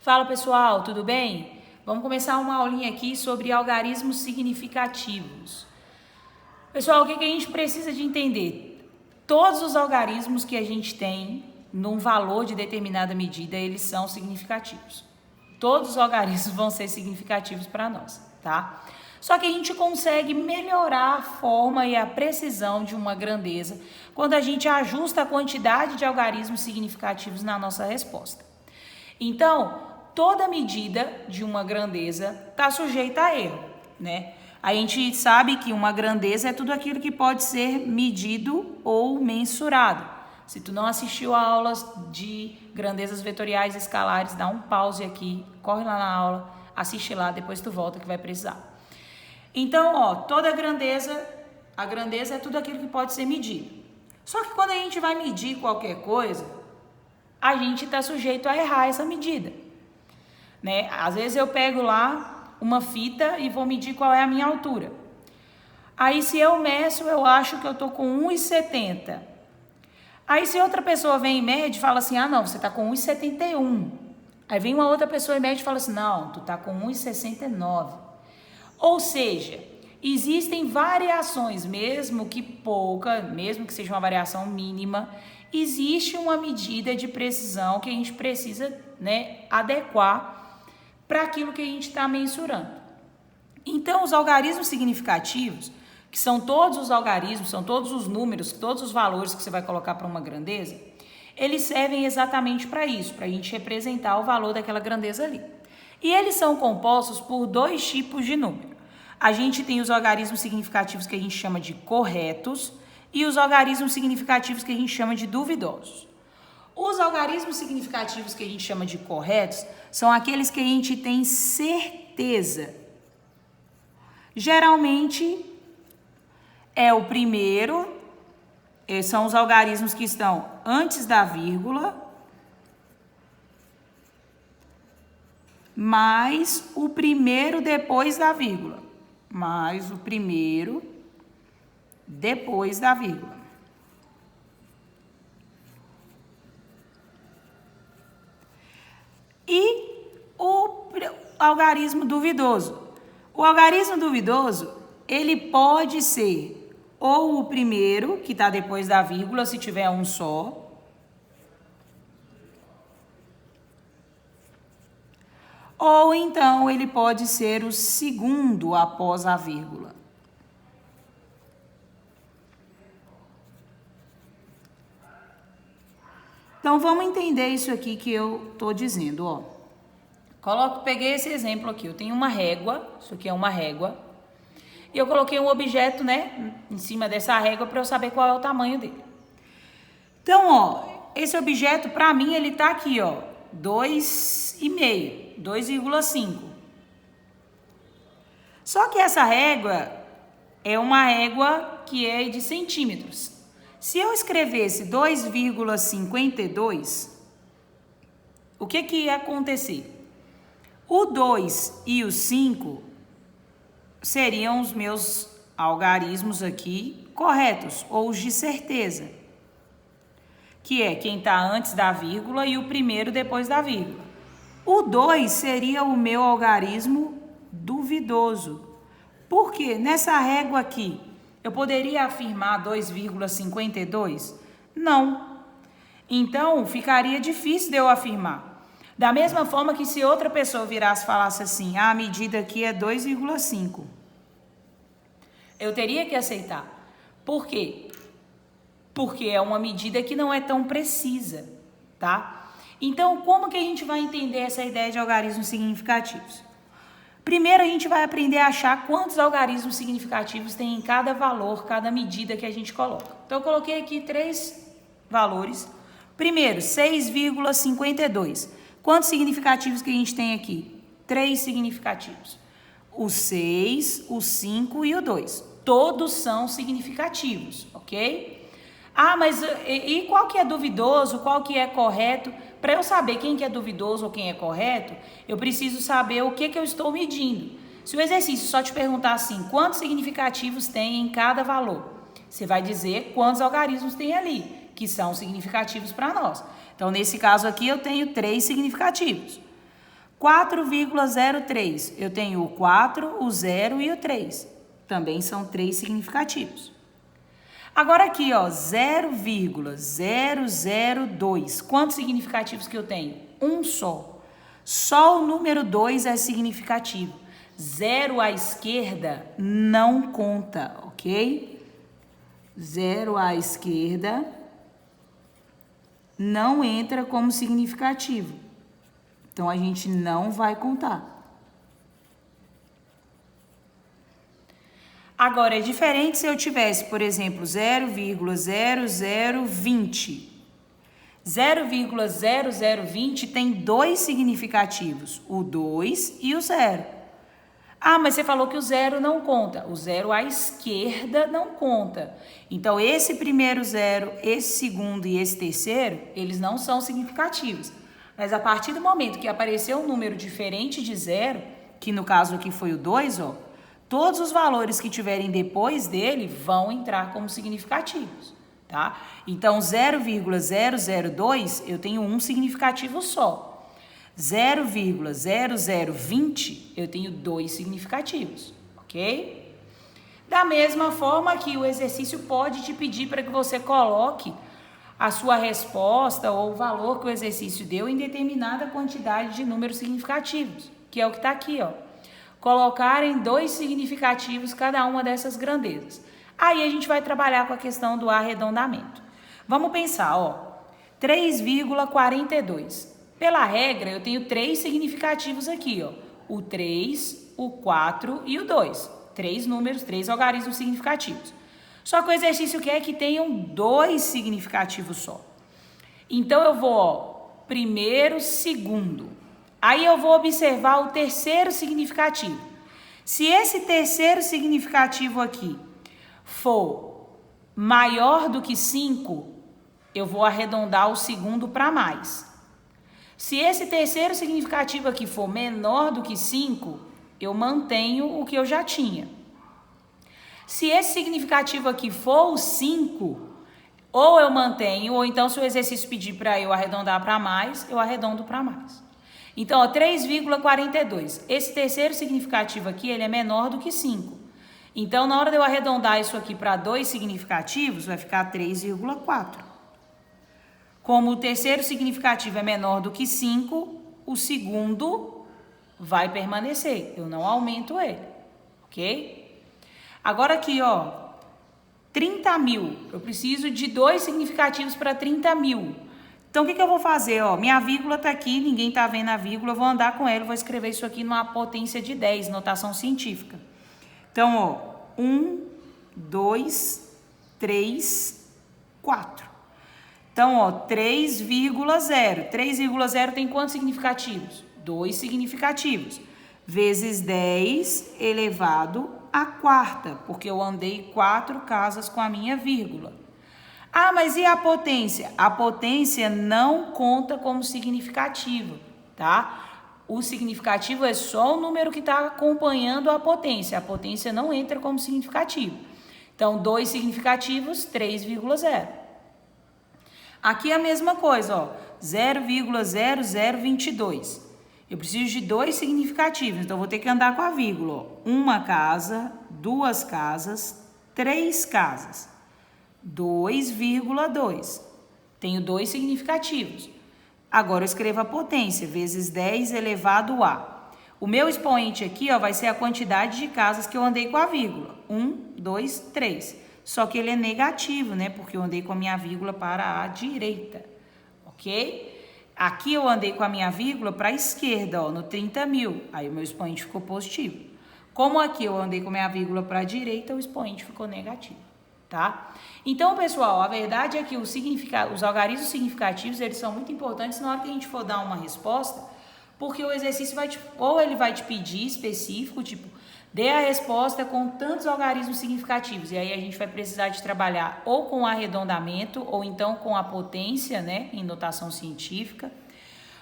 Fala pessoal, tudo bem? Vamos começar uma aulinha aqui sobre algarismos significativos. Pessoal, o que a gente precisa de entender? Todos os algarismos que a gente tem num valor de determinada medida, eles são significativos. Todos os algarismos vão ser significativos para nós, tá? Só que a gente consegue melhorar a forma e a precisão de uma grandeza quando a gente ajusta a quantidade de algarismos significativos na nossa resposta. Então, toda medida de uma grandeza está sujeita a erro, né? A gente sabe que uma grandeza é tudo aquilo que pode ser medido ou mensurado. Se tu não assistiu a aulas de grandezas vetoriais e escalares, dá um pause aqui, corre lá na aula, assiste lá, depois tu volta que vai precisar. Então, toda a grandeza é tudo aquilo que pode ser medido. Só que quando a gente vai medir qualquer coisa, a gente está sujeito a errar essa medida, né? Às vezes eu pego lá uma fita e vou medir qual é a minha altura. Aí se eu meço, eu acho que eu tô com 1,70. Aí se outra pessoa vem e mede e fala assim, não, você tá com 1,71. Aí vem uma outra pessoa e mede e fala assim, não, tu tá com 1,69. Ou seja, existem variações, mesmo que pouca, mesmo que seja uma variação mínima, existe uma medida de precisão que a gente precisa, né, adequar para aquilo que a gente está mensurando. Então, os algarismos significativos, que são todos os algarismos, são todos os números, todos os valores que você vai colocar para uma grandeza, eles servem exatamente para isso, para a gente representar o valor daquela grandeza ali. E eles são compostos por dois tipos de número. A gente tem os algarismos significativos que a gente chama de corretos e os algarismos significativos que a gente chama de duvidosos. Os algarismos significativos que a gente chama de corretos são aqueles que a gente tem certeza. Geralmente é o primeiro, são os algarismos que estão antes da vírgula, mais o primeiro depois da vírgula, mais o primeiro depois da vírgula. E o algarismo duvidoso. O algarismo duvidoso, ele pode ser ou o primeiro, que está depois da vírgula, se tiver um só, ou então ele pode ser o segundo após a vírgula. Então, vamos entender isso aqui que eu estou dizendo, Peguei esse exemplo aqui, eu tenho uma régua, isso aqui é uma régua, e eu coloquei um objeto, né, em cima dessa régua para eu saber qual é o tamanho dele. Então, esse objeto, para mim, ele tá aqui, 2,5, 2,5. Só que essa régua é uma régua que é de centímetros. Se eu escrevesse 2,52, o que ia acontecer? O 2 e o 5 seriam os meus algarismos aqui corretos, ou os de certeza, que é quem está antes da vírgula e o primeiro depois da vírgula. O 2 seria o meu algarismo duvidoso. Por quê? Nessa régua aqui, eu poderia afirmar 2,52? Não. Então, ficaria difícil de eu afirmar. Da mesma forma que se outra pessoa virasse e falasse assim, a medida aqui é 2,5. Eu teria que aceitar. Por quê? Porque é uma medida que não é tão precisa, tá? Então, como que a gente vai entender essa ideia de algarismos significativos? Primeiro, a gente vai aprender a achar quantos algarismos significativos tem em cada valor, cada medida que a gente coloca. Então, eu coloquei aqui 3 valores. Primeiro, 6,52. Quantos significativos que a gente tem aqui? 3 significativos. O 6, o 5 e o 2. Todos são significativos, ok? Mas e qual que é duvidoso, qual que é correto? Para eu saber quem que é duvidoso ou quem é correto, eu preciso saber o que eu estou medindo. Se o exercício só te perguntar assim, quantos significativos tem em cada valor? Você vai dizer quantos algarismos tem ali, que são significativos para nós. Então, nesse caso aqui, eu tenho 3 significativos. 4,03. Eu tenho o 4, o 0 e o 3. Também são 3 significativos. Agora aqui, ó, 0,002. Quantos significativos que eu tenho? Um só. Só o número 2 é significativo. 0 à esquerda não conta, ok? 0 à esquerda não entra como significativo. Então, a gente não vai contar. Agora, é diferente se eu tivesse, por exemplo, 0,0020. 0,0020 tem 2 significativos, o 2 e o 0. Ah, mas você falou que o 0 não conta. O 0 à esquerda não conta. Então, esse primeiro 0, esse segundo e esse terceiro, eles não são significativos. Mas a partir do momento que apareceu um número diferente de 0, que no caso aqui foi o 2, ó, todos os valores que tiverem depois dele vão entrar como significativos, tá? Então, 0,002 eu tenho um significativo só. 0,0020 eu tenho 2 significativos, ok? Da mesma forma que o exercício pode te pedir para que você coloque a sua resposta ou o valor que o exercício deu em determinada quantidade de números significativos, que é o que está aqui, ó. Colocarem 2 significativos cada uma dessas grandezas. Aí a gente vai trabalhar com a questão do arredondamento. Vamos pensar, ó, 3,42. Pela regra, eu tenho 3 significativos aqui, ó. O 3, o 4 e o 2. 3 números, 3 algarismos significativos. Só que o exercício quer que tenham 2 significativos só. Então, eu vou, ó, primeiro, segundo. Aí eu vou observar o terceiro significativo. Se esse terceiro significativo aqui for maior do que 5, eu vou arredondar o segundo para mais. Se esse terceiro significativo aqui for menor do que 5, eu mantenho o que eu já tinha. Se esse significativo aqui for o 5, ou eu mantenho, ou então se o exercício pedir para eu arredondar para mais, eu arredondo para mais. Então, ó, 3,42. Esse terceiro significativo aqui, ele é menor do que 5. Então, na hora de eu arredondar isso aqui para 2 significativos, vai ficar 3,4. Como o terceiro significativo é menor do que 5, o segundo vai permanecer. Eu não aumento ele, ok? Agora aqui, ó, 30 mil. Eu preciso de 2 significativos para 30 mil. Então, o que eu vou fazer? Ó, minha vírgula está aqui, ninguém está vendo a vírgula, eu vou andar com ela, vou escrever isso aqui numa potência de 10, notação científica. Então, ó, 1, 2, 3, 4. Então, ó, 3,0. 3,0 tem quantos significativos? 2 significativos. Vezes 10 elevado à quarta, porque eu andei 4 casas com a minha vírgula. Ah, mas e a potência? A potência não conta como significativo, tá? O significativo é só o número que está acompanhando a potência. A potência não entra como significativo. Então, 2 significativos, 3,0. Aqui é a mesma coisa, ó, 0,0022. Eu preciso de 2 significativos, então vou ter que andar com a vírgula, ó. 1 casa, 2 casas, 3 casas. 2,2. Tenho 2 significativos. Agora eu escrevo a potência, vezes 10 elevado a. O meu expoente aqui, ó, vai ser a quantidade de casas que eu andei com a vírgula. 1, 2, 3. Só que ele é negativo, né? Porque eu andei com a minha vírgula para a direita, ok? Aqui eu andei com a minha vírgula para a esquerda, ó, no 30 mil. Aí o meu expoente ficou positivo. Como aqui eu andei com a minha vírgula para a direita, o expoente ficou negativo, tá? Então, pessoal, a verdade é que os algarismos significativos, eles são muito importantes na hora que a gente for dar uma resposta, porque o exercício vai ou ele vai te pedir específico, tipo, dê a resposta com tantos algarismos significativos. E aí a gente vai precisar de trabalhar ou com arredondamento, ou então com a potência, né, em notação científica.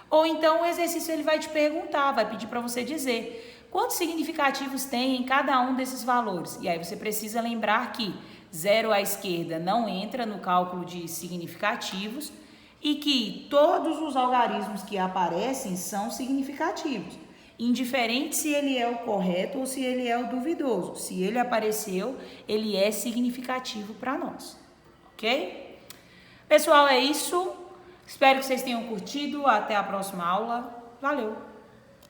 Ou então o exercício ele vai te perguntar, vai pedir para você dizer quantos significativos tem em cada um desses valores. E aí você precisa lembrar que 0 à esquerda não entra no cálculo de significativos e que todos os algarismos que aparecem são significativos, indiferente se ele é o correto ou se ele é o duvidoso. Se ele apareceu, ele é significativo para nós, ok? Pessoal, é isso. Espero que vocês tenham curtido. Até a próxima aula. Valeu!